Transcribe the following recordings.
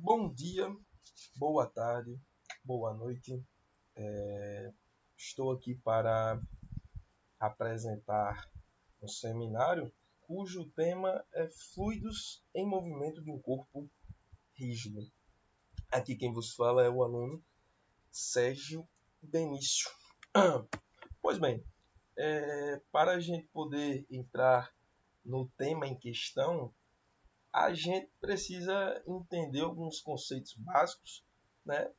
Bom dia, boa tarde, boa noite. Estou aqui para apresentar um seminário cujo tema é fluidos em movimento de um corpo rígido. Aqui quem vos fala é o aluno Sérgio Benício. Pois bem, para a gente poder entrar no tema em questão, a gente precisa entender alguns conceitos básicos, né?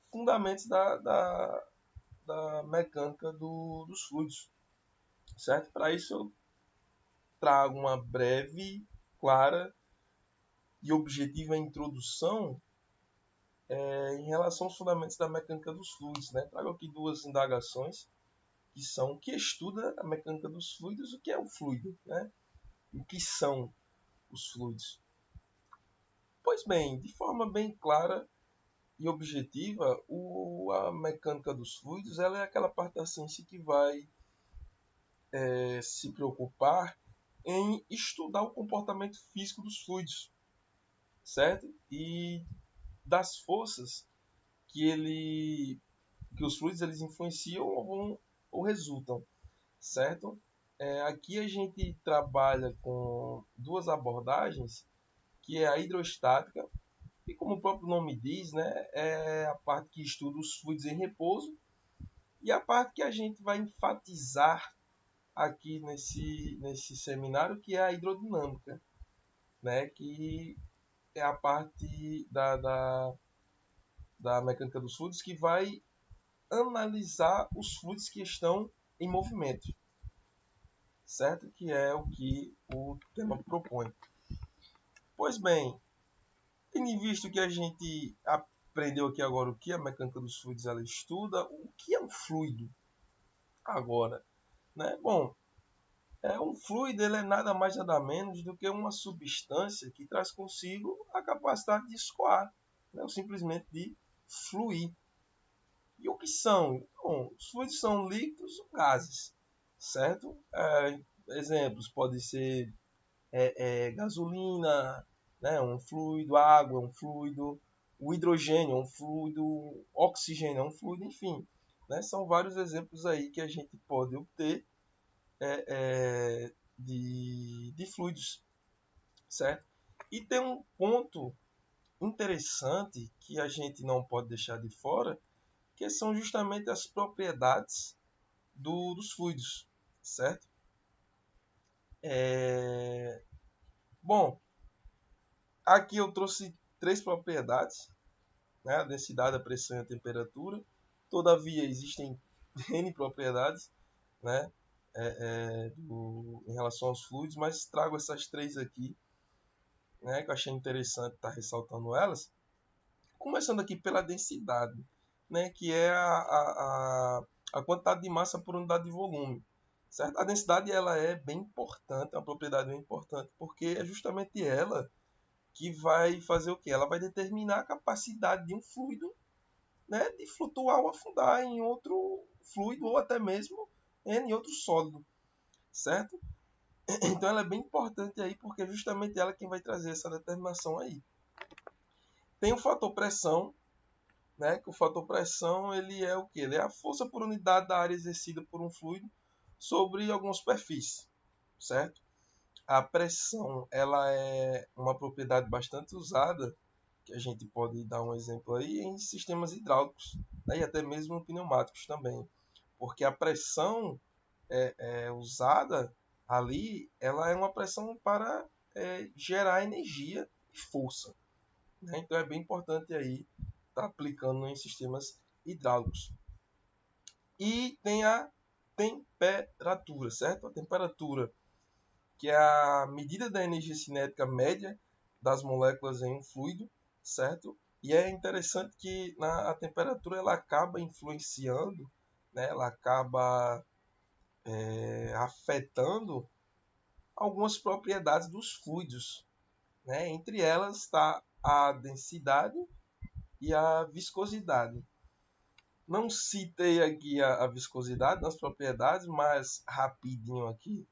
Fundamentos da mecânica dos fluidos, certo? Para isso eu trago uma breve, clara e objetiva introdução em relação aos fundamentos da mecânica dos fluidos, né? Trago aqui duas indagações que são o que estuda a mecânica dos fluidos, o que é o fluido, né? O que são os fluidos. Pois bem, de forma bem clara e objetiva, a mecânica dos fluidos ela é aquela parte da ciência que vai se preocupar em estudar o comportamento físico dos fluidos, certo? E das forças que os fluidos eles influenciam ou resultam, certo? Aqui a gente trabalha com duas abordagens, que é a hidrostática, e como o próprio nome diz, né, é a parte que estuda os fluidos em repouso, e a parte que a gente vai enfatizar aqui nesse seminário, que é a hidrodinâmica, né, que é a parte da mecânica dos fluidos que vai analisar os fluidos que estão em movimento, certo? Que é o que o tema propõe. Pois bem, tendo visto que a gente aprendeu aqui agora o que a mecânica dos fluidos ela estuda, o que é um fluido agora, né? Bom, um fluido ele é nada mais nada menos do que uma substância que traz consigo a capacidade de escoar, né? Ou simplesmente de fluir. E o que são? Bom, os fluidos são líquidos ou gases, certo? Exemplos podem ser gasolina, né? Um fluido, água é um fluido, o hidrogênio é um fluido, o oxigênio é um fluido, enfim. Né? São vários exemplos aí que a gente pode obter de fluidos, certo? E tem um ponto interessante que a gente não pode deixar de fora, que são justamente as propriedades dos fluidos, certo? Bom, aqui eu trouxe três propriedades, né? A densidade, a pressão e a temperatura. Todavia, existem N propriedades, né? Em relação aos fluidos, mas trago essas três aqui, né? Que eu achei interessante estar ressaltando elas. Começando aqui pela densidade, né? Que é a quantidade de massa por unidade de volume. Certo? A densidade ela é bem importante, é uma propriedade bem importante, porque é justamente ela que vai fazer o quê? Ela vai determinar a capacidade de um fluido, né, de flutuar ou afundar em outro fluido ou até mesmo em outro sólido, certo? Então ela é bem importante aí porque é justamente ela quem vai trazer essa determinação aí. Tem o fator pressão, né, que o fator pressão ele é o que? Ele é a força por unidade da área exercida por um fluido sobre alguma superfície, certo? A pressão ela é uma propriedade bastante usada, que a gente pode dar um exemplo aí em sistemas hidráulicos, né, e até mesmo pneumáticos também, porque a pressão usada ali, ela é uma pressão para gerar energia e força, né? Então é bem importante aí estar aplicando em sistemas hidráulicos. E tem a temperatura, certo? A temperatura, que é a medida da energia cinética média das moléculas em um fluido, certo? E é interessante que a temperatura ela acaba influenciando, né? Ela acaba afetando algumas propriedades dos fluidos, né? Entre elas está a densidade e a viscosidade. Não citei aqui a viscosidade nas propriedades, mas rapidinho aqui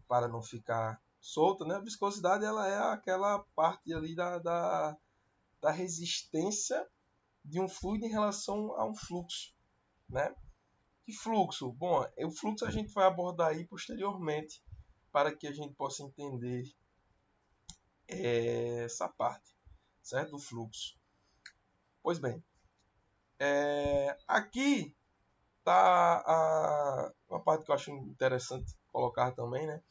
para não ficar solta, né? A viscosidade ela é aquela parte ali da da resistência de um fluido em relação a um fluxo, né? Que fluxo? Bom, o fluxo a gente vai abordar aí posteriormente para que a gente possa entender essa parte, certo? Do fluxo. Pois bem, aqui está uma parte que eu acho interessante colocar também, né?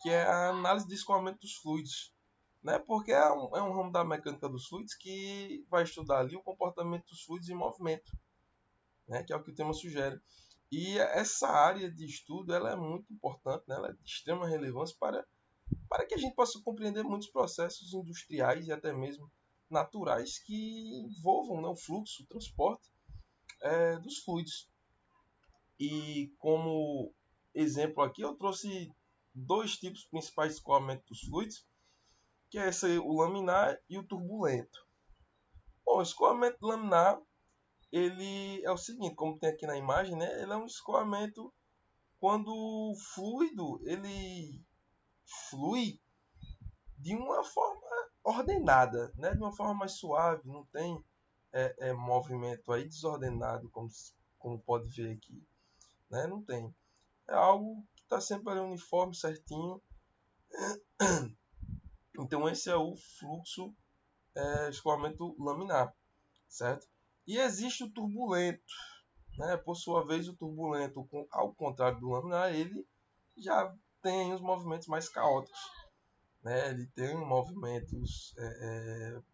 Que é a análise de escoamento dos fluidos, né? Porque é um ramo da mecânica dos fluidos que vai estudar ali o comportamento dos fluidos em movimento, né? Que é o que o tema sugere. E essa área de estudo ela é muito importante, né? Ela é de extrema relevância para que a gente possa compreender muitos processos industriais e até mesmo naturais que envolvam, né, o fluxo, o transporte dos fluidos. E como exemplo aqui eu trouxe dois tipos principais de escoamento dos fluidos, que é esse, o laminar e o turbulento. Bom, o escoamento laminar ele é o seguinte, como tem aqui na imagem, né? Ele é um escoamento quando o fluido ele flui de uma forma ordenada, né? De uma forma mais suave, não tem movimento aí desordenado, como pode ver aqui, né? Não tem. É algo que está sempre ali uniforme, certinho. Então esse é o fluxo, escoamento laminar, certo? E existe o turbulento, né? Por sua vez, o turbulento, ao contrário do laminar, ele já tem os movimentos mais caóticos, né? Ele tem movimentos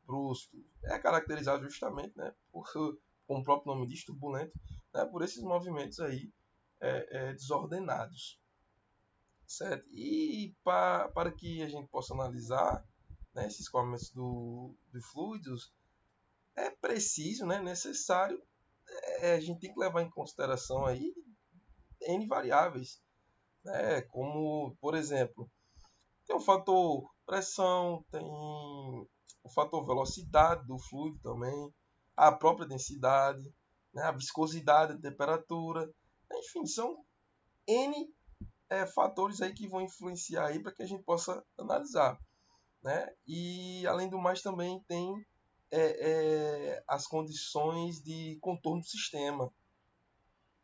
bruscos, é caracterizado justamente, né? Como o próprio nome diz, turbulento, né? Por esses movimentos aí desordenados, certo? E para que a gente possa analisar, né, esses escoamentos de fluidos, é preciso, né, necessário, a gente tem que levar em consideração aí N variáveis, né, como, por exemplo, tem o fator pressão, tem o fator velocidade do fluido também, a própria densidade, né, a viscosidade, a temperatura, enfim, são N fatores aí que vão influenciar aí para que a gente possa analisar, né? E além do mais também tem as condições de contorno do sistema,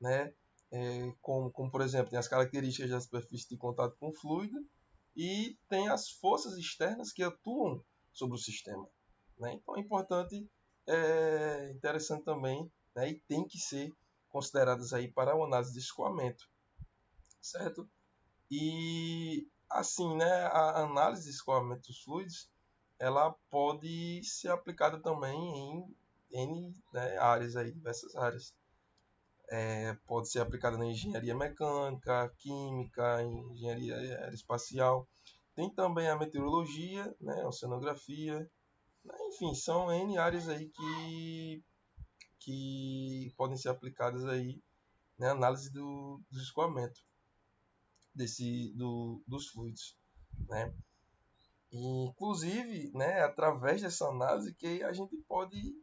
né? Como, por exemplo, tem as características da superfície de contato com o fluido e tem as forças externas que atuam sobre o sistema, né? Então é importante, interessante também, né? E tem que ser consideradas aí para a análise de escoamento, certo? E assim, né, a análise de escoamento dos fluidos, ela pode ser aplicada também em N, né, áreas aí, diversas áreas. Pode ser aplicada na engenharia mecânica, química, engenharia aeroespacial. Tem também a meteorologia, né, a oceanografia, né, enfim, são N áreas aí que podem ser aplicadas aí na análise do escoamento dos fluidos, né? E, inclusive, né, através dessa análise que a gente pode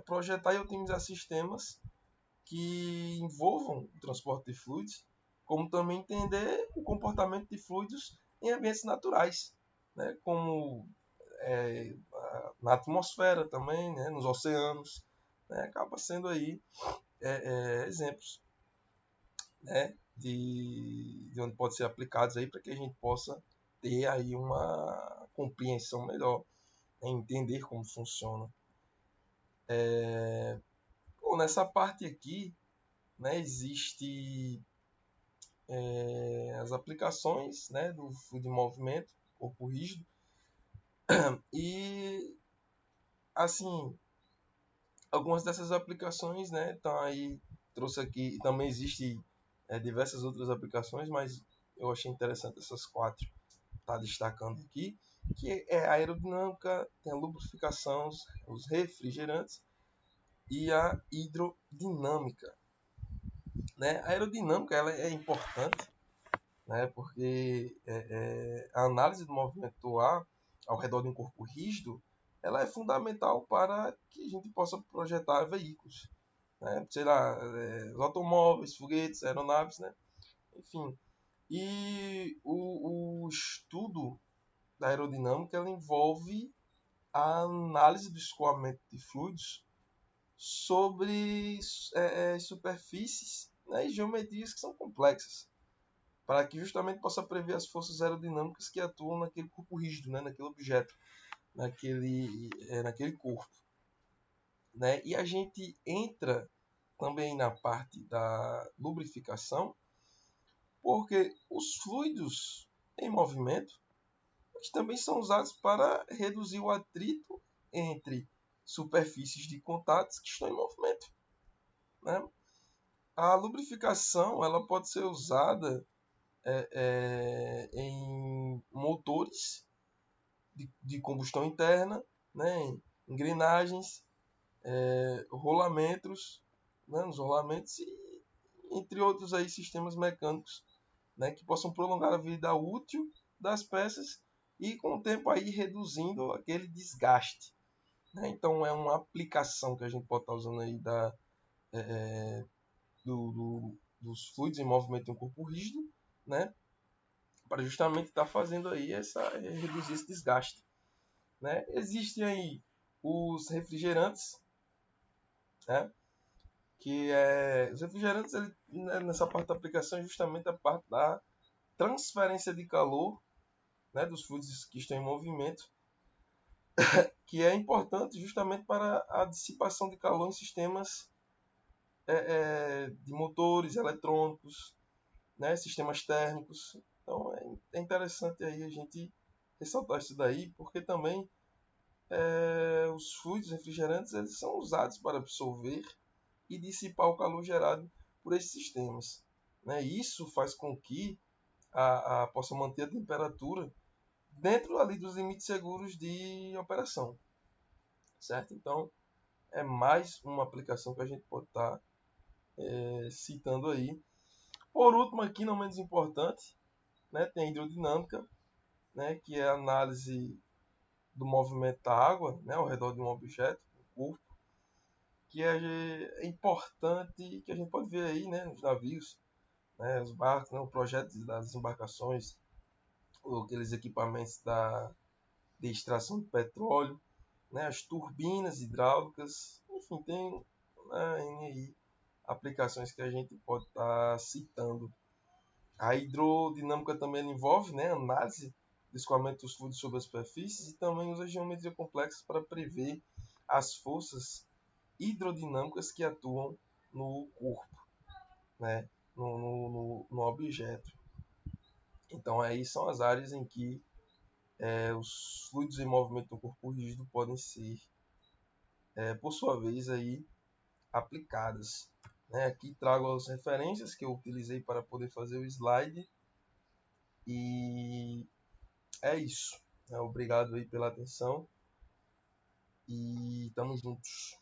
projetar e otimizar sistemas que envolvam o transporte de fluidos, como também entender o comportamento de fluidos em ambientes naturais, né, como na atmosfera também, né, nos oceanos, né, acaba sendo aí exemplos, né, de onde pode ser aplicados aí para que a gente possa ter aí uma compreensão melhor, né, entender como funciona. Bom, nessa parte aqui, né, existe as aplicações, né, do fluido de movimento, corpo rígido, e assim, algumas dessas aplicações, né, estão aí, trouxe aqui, também existe diversas outras aplicações, mas eu achei interessante essas quatro tá destacando aqui, que é a aerodinâmica, tem a lubrificação, os refrigerantes e a hidrodinâmica, né? A aerodinâmica ela é importante, né? Porque a análise do movimento do ar ao redor de um corpo rígido ela é fundamental para que a gente possa projetar veículos, né? Sei lá, automóveis, foguetes, aeronaves, né? Enfim. E o estudo da aerodinâmica ela envolve a análise do escoamento de fluidos sobre superfícies, né, e geometrias que são complexas, para que justamente possa prever as forças aerodinâmicas que atuam naquele corpo rígido, né, naquele objeto, naquele corpo. Né? E a gente entra também na parte da lubrificação, porque os fluidos em movimento eles também são usados para reduzir o atrito entre superfícies de contatos que estão em movimento. Né? A lubrificação ela pode ser usada em motores de combustão interna, né? Em engrenagens, rolamentos, né? Nos rolamentos e entre outros aí sistemas mecânicos, né? Que possam prolongar a vida útil das peças e com o tempo aí reduzindo aquele desgaste. Né? Então é uma aplicação que a gente pode estar usando aí dos fluidos em movimento em um corpo rígido, né? Para justamente estar fazendo aí reduzir esse desgaste. Né? Existem aí os refrigerantes, né? Os refrigerantes né, nessa parte da aplicação é justamente a parte da transferência de calor, né, dos fluidos que estão em movimento, que é importante justamente para a dissipação de calor em sistemas de motores eletrônicos, né, sistemas térmicos. Então é interessante aí a gente ressaltar isso daí, porque também os fluidos refrigerantes eles são usados para absorver e dissipar o calor gerado por esses sistemas. Né? Isso faz com que possa manter a temperatura dentro ali dos limites seguros de operação. Certo? Então, é mais uma aplicação que a gente pode estar citando aí. Por último, aqui não menos importante, né, tem a hidrodinâmica, né, que é a análise do movimento da água, né, ao redor de um objeto, um corpo, que é importante, que a gente pode ver aí, né, nos navios, né, os barcos, né, o projeto das embarcações, ou aqueles equipamentos de extração de petróleo, né, as turbinas hidráulicas, enfim, tem, né, aí aplicações que a gente pode estar citando. A hidrodinâmica também envolve, né, análise do escoamento dos fluidos sobre as superfícies e também usa geometria complexa para prever as forças hidrodinâmicas que atuam no corpo, né, no objeto. Então aí são as áreas em que os fluidos em movimento do corpo rígido podem ser, por sua vez, aí, aplicadas. Né? Aqui trago as referências que eu utilizei para poder fazer o slide e é isso. Obrigado aí pela atenção e estamos juntos.